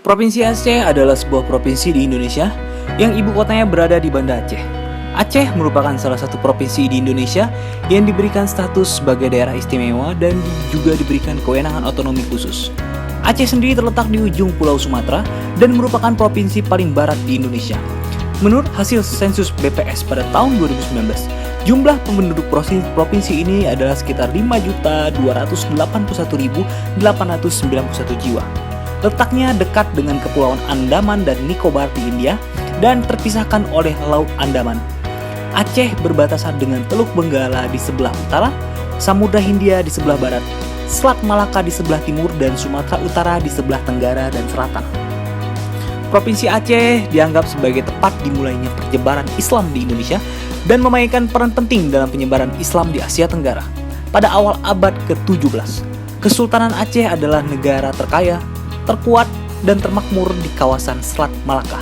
Provinsi Aceh adalah sebuah provinsi di Indonesia yang ibu kotanya berada di Banda Aceh. Aceh merupakan salah satu provinsi di Indonesia yang diberikan status sebagai daerah istimewa dan juga diberikan kewenangan otonomi khusus. Aceh sendiri terletak di ujung Pulau Sumatera dan merupakan provinsi paling barat di Indonesia. Menurut hasil sensus BPS pada tahun 2019, jumlah penduduk provinsi ini adalah sekitar 5.281.891 jiwa. Letaknya dekat dengan Kepulauan Andaman dan Nicobar di India dan terpisahkan oleh Laut Andaman. Aceh berbatasan dengan Teluk Benggala di sebelah utara, Samudra Hindia di sebelah barat, Selat Malaka di sebelah timur, dan Sumatera Utara di sebelah tenggara dan selatan. Provinsi Aceh dianggap sebagai tempat dimulainya persebaran Islam di Indonesia dan memainkan peran penting dalam penyebaran Islam di Asia Tenggara. Pada awal abad ke-17, Kesultanan Aceh adalah negara terkaya, terkuat, dan termakmur di kawasan Selat Malaka.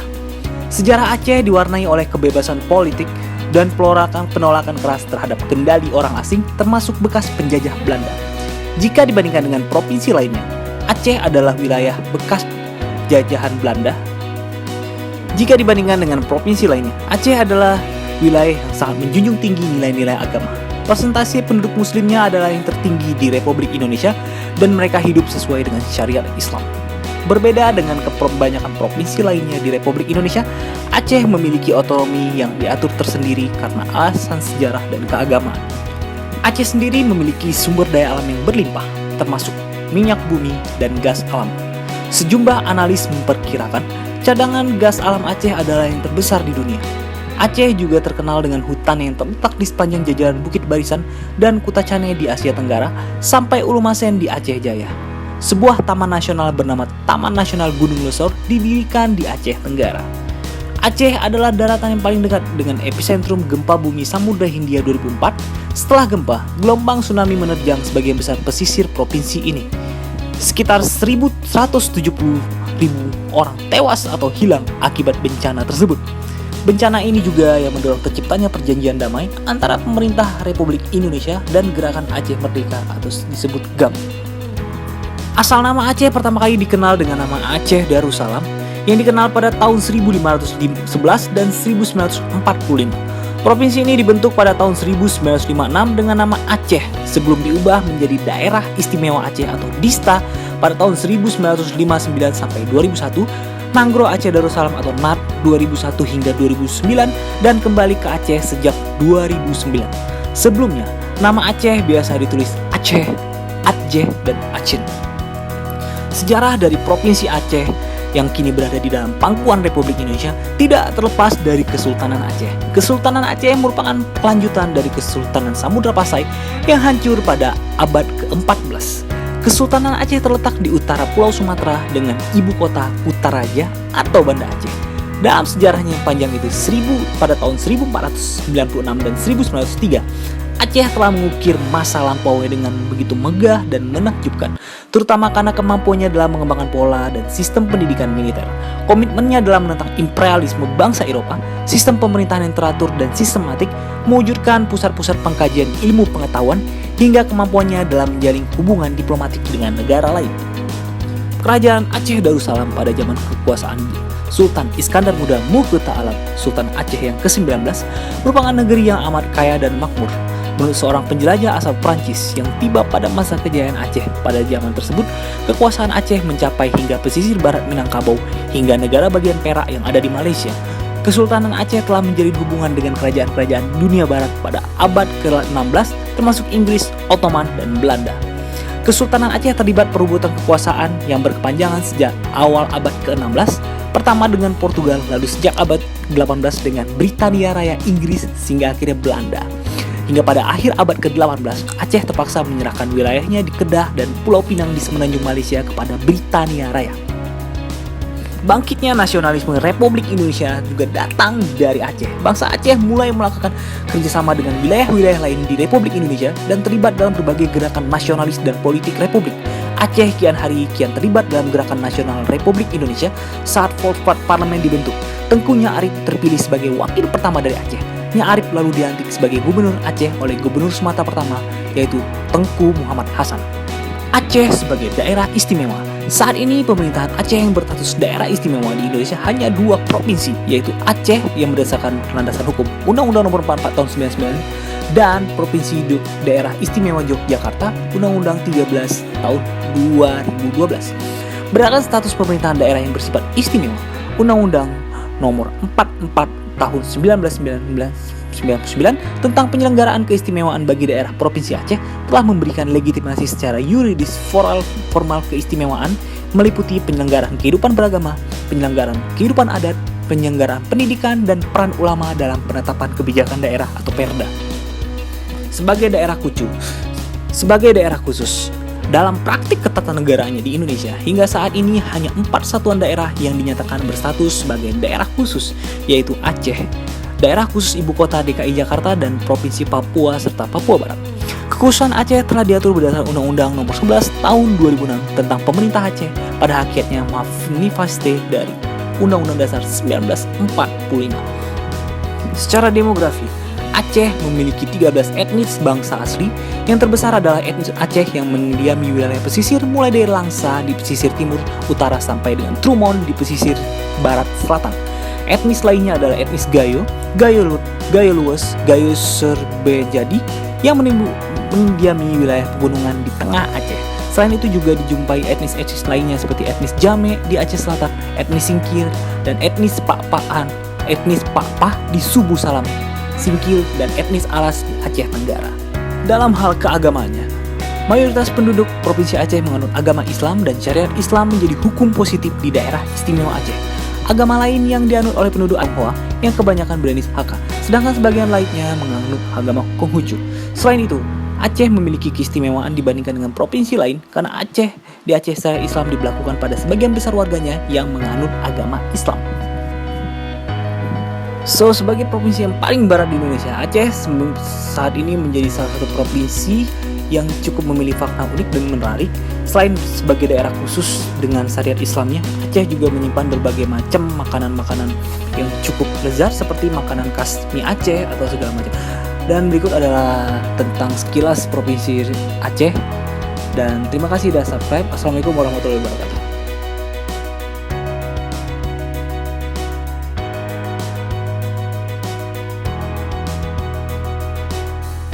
Sejarah Aceh diwarnai oleh kebebasan politik dan penolakan keras terhadap kendali orang asing termasuk bekas penjajah Belanda. Jika dibandingkan dengan provinsi lainnya, Aceh adalah wilayah bekas jajahan Belanda. Jika dibandingkan dengan provinsi lainnya, Aceh adalah wilayah yang sangat menjunjung tinggi nilai-nilai agama. Persentase penduduk muslimnya adalah yang tertinggi di Republik Indonesia dan mereka hidup sesuai dengan syariat Islam. Berbeda dengan kebanyakan provinsi lainnya di Republik Indonesia, Aceh memiliki otonomi yang diatur tersendiri karena alasan sejarah dan keagamaan. Aceh sendiri memiliki sumber daya alam yang berlimpah, termasuk minyak bumi dan gas alam. Sejumlah analis memperkirakan cadangan gas alam Aceh adalah yang terbesar di dunia. Aceh juga terkenal dengan hutan yang terletak di sepanjang jajaran Bukit Barisan dan Kutacane di Asia Tenggara sampai Ulumasen di Aceh Jaya. Sebuah taman nasional bernama Taman Nasional Gunung Lesor didirikan di Aceh Tenggara. Aceh adalah daratan yang paling dekat dengan epicentrum gempa bumi Samudra Hindia 2004. Setelah gempa, gelombang tsunami menerjang sebagian besar pesisir provinsi ini. Sekitar 1.170.000 orang tewas atau hilang akibat bencana tersebut. Bencana ini juga yang mendorong terciptanya perjanjian damai antara pemerintah Republik Indonesia dan Gerakan Aceh Merdeka atau disebut GAM. Asal nama Aceh pertama kali dikenal dengan nama Aceh Darussalam yang dikenal pada tahun 1511 dan 1945. Provinsi ini dibentuk pada tahun 1956 dengan nama Aceh sebelum diubah menjadi Daerah Istimewa Aceh atau DISTA pada tahun 1959 sampai 2001, Nanggroe Aceh Darussalam atau NAD 2001 hingga 2009 dan kembali ke Aceh sejak 2009. Sebelumnya, nama Aceh biasa ditulis Aceh, Atjeh, dan Acin. Sejarah dari Provinsi Aceh yang kini berada di dalam pangkuan Republik Indonesia tidak terlepas dari Kesultanan Aceh. Kesultanan Aceh merupakan kelanjutan dari Kesultanan Samudra Pasai yang hancur pada abad ke-14. Kesultanan Aceh terletak di utara Pulau Sumatera dengan ibu kota Kutaraja atau Banda Aceh. Dalam sejarahnya yang panjang itu pada tahun 1496 dan 1903, Aceh telah mengukir masa lampaunya dengan begitu megah dan menakjubkan, terutama karena kemampuannya dalam mengembangkan pola dan sistem pendidikan militer. Komitmennya dalam menentang imperialisme bangsa Eropa, sistem pemerintahan yang teratur dan sistematik, mewujudkan pusat-pusat pengkajian ilmu pengetahuan, hingga kemampuannya dalam menjalin hubungan diplomatik dengan negara lain. Kerajaan Aceh Darussalam pada zaman kekuasaan Sultan Iskandar Muda Mughta Alam, Sultan Aceh yang ke-19, merupakan negeri yang amat kaya dan makmur. Menurut seorang penjelajah asal Prancis yang tiba pada masa kejayaan Aceh pada zaman tersebut, kekuasaan Aceh mencapai hingga pesisir barat Minangkabau hingga negara bagian Perak yang ada di Malaysia. Kesultanan Aceh telah menjalin hubungan dengan kerajaan-kerajaan dunia barat pada abad ke-16 termasuk Inggris, Ottoman, dan Belanda. Kesultanan Aceh terlibat perebutan kekuasaan yang berkepanjangan sejak awal abad ke-16, pertama dengan Portugal, lalu sejak abad ke-18 dengan Britania Raya Inggris, sehingga akhirnya Belanda. Hingga pada akhir abad ke-18, Aceh terpaksa menyerahkan wilayahnya di Kedah dan Pulau Pinang di semenanjung Malaysia kepada Britania Raya. Bangkitnya nasionalisme Republik Indonesia juga datang dari Aceh. Bangsa Aceh mulai melakukan kerjasama dengan wilayah-wilayah lain di Republik Indonesia dan terlibat dalam berbagai gerakan nasionalis dan politik Republik. Aceh kian hari kian terlibat dalam gerakan nasional Republik Indonesia saat parlemen dibentuk. Tengku Nya Arif terpilih sebagai wakil pertama dari Aceh. Nya Arif lalu dilantik sebagai gubernur Aceh oleh gubernur Sumatera pertama, yaitu Tengku Muhammad Hasan. Aceh sebagai daerah istimewa Saat ini pemerintahan Aceh yang berstatus daerah istimewa di Indonesia hanya 2 provinsi, yaitu Aceh yang berdasarkan landasan hukum Undang-Undang Nomor 44 Tahun 99 dan Provinsi Daerah Istimewa Yogyakarta Undang-Undang 13 Tahun 2012. Berdasarkan status pemerintahan daerah yang bersifat istimewa, Undang-Undang Nomor 44 Tahun 1999 tentang penyelenggaraan keistimewaan bagi daerah Provinsi Aceh telah memberikan legitimasi secara yuridis formal keistimewaan meliputi penyelenggaraan kehidupan beragama, penyelenggaraan kehidupan adat, penyelenggaraan pendidikan, dan peran ulama dalam penetapan kebijakan daerah atau Perda. Sebagai daerah khusus, dalam praktik ketatanegaraannya di Indonesia, hingga saat ini hanya 4 satuan daerah yang dinyatakan berstatus sebagai daerah khusus, yaitu Aceh, Daerah Khusus Ibu Kota DKI Jakarta, dan Provinsi Papua serta Papua Barat. Kekhususan Aceh telah diatur berdasarkan Undang-Undang Nomor 11 Tahun 2006 tentang Pemerintah Aceh pada hakikatnya manifeste dari Undang-Undang Dasar 1945. Secara demografi, Aceh memiliki 13 etnis bangsa asli. Yang terbesar adalah etnis Aceh yang mendiami wilayah pesisir mulai dari Langsa di pesisir timur utara sampai dengan Trumon di pesisir barat selatan. Etnis lainnya adalah etnis Gayo, Gayo Lues, Gayo Serbejadi yang mendiami wilayah pegunungan di tengah Aceh. Selain itu juga dijumpai etnis-etnis lainnya seperti etnis Jame di Aceh Selatan, etnis Singkil, dan etnis Pakpah di Subu Salam, Singkil, dan etnis Alas di Aceh Tenggara. Dalam hal keagamaannya, mayoritas penduduk Provinsi Aceh menganut agama Islam dan syariat Islam menjadi hukum positif di daerah istimewa Aceh. Agama lain yang dianut oleh penduduk Tionghoa yang kebanyakan berjenis Hakka, sedangkan sebagian lainnya menganut agama Konghucu. Selain itu, Aceh memiliki keistimewaan dibandingkan dengan provinsi lain karena di Aceh syariat Islam diberlakukan pada sebagian besar warganya yang menganut agama Islam. Sebagai provinsi yang paling barat di Indonesia, Aceh saat ini menjadi salah satu provinsi yang cukup memiliki fakta unik dan menarik. Selain sebagai daerah khusus dengan syariat Islamnya, Aceh juga menyimpan berbagai macam makanan-makanan yang cukup lezat seperti makanan khas mie Aceh atau segala macam. Dan berikut adalah tentang sekilas provinsi Aceh. Dan terima kasih sudah subscribe. Assalamualaikum warahmatullahi wabarakatuh.